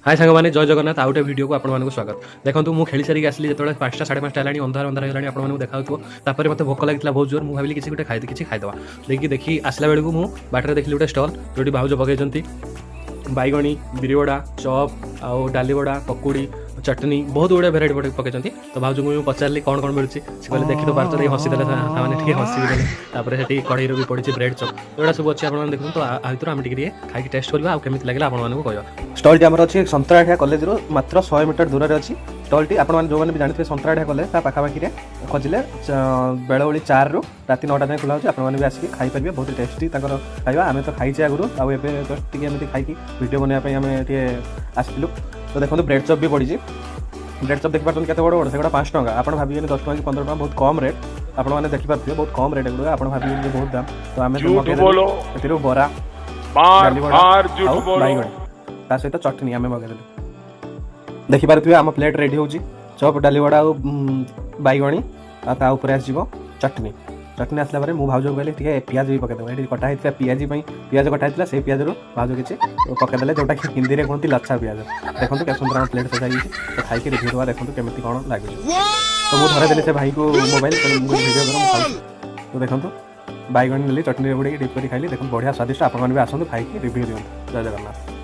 हाय सांग मैंने जय जगन्नाथ आउटे वीडियो को आपको स्वागत। देखो मुझे खेली सारिक आसली जो 5टा 5:30 है अंधार अंधार है आपको देखा तापर मत भोक लगी बहुत जोर मुझे भाविली किसी गोटे खाई किसी खाईदे देखिए देखी आसला बेलू मुझे बाटर देखिली गोटे स्टल जो भाउज पकई बैगणी बिरिवड़ा चप आउ डाली बड़ा पकुड़ी चटनी बहुत गुड़ा भेराइटी पकई तो भाउज को पचारि कौन कौन मिलूँ कहले देखी तो पार्थ हसी देते मैंने हसी भी देते से कड़े भी पड़ी ब्रेड चप एगुड़ा सब अच्छे आप देखते तो आम टे खाई टेस्ट करवा आमि लगे आपको कह स्टल आम अच्छी संतराढ़िया कॉलेज मात्र 100 मीटर दूर अच्छी स्टल आप जो मैंने भी जानते हैं संतराढ़िया कॉलेज पाखापाखि खोजिले बेलबी 4 रू राति 9टा जाए खुला होची आपने भी आसिक खाईपारे बहुत टेस्टी खाଇବା आम तो खाई आगुरी आउ जस्ट खाई वीडियो बनाने आसलु तो देखो ब्रेड चप भी पड़ी ब्रेड चप देखिए केते बड़ बड़ से 5 टंका आप भावी 10 टंका कि 15 टंका बहुत कम रेट आपने देखिए बहुत कम रेट एगुड़ा आप भावी बहुत दाम तो आम बरा बैगण ता सहित चटनी आम मगेदेलु देखिपारे आम प्लेट रेडी होची चप डाली बड़ा और बैगणी आसो चटनी चटनी आसला मुझे भाज कहली टे पियाज भी पकईदेव ये कटा होता पियाज पियाज कटा होता से पियाज भाज किसी पकईदे जोटा कि हिंदी में कहते लच्छा पियाज देखो क्या सुंदर आम प्लेट सजाई तो खाई रिव्यू देवा देखो केमी कौन लगे तो मुझे धरेदेली से भाई को मोबाइल भिडियो कर तो देखो बैगणी नेली चटनी बुड़े डिप कर खाई देखो बढ़िया स्वादिष्ट आप भी आसतु खाई रिव्यू दिखाँ जय जगन्नाथ।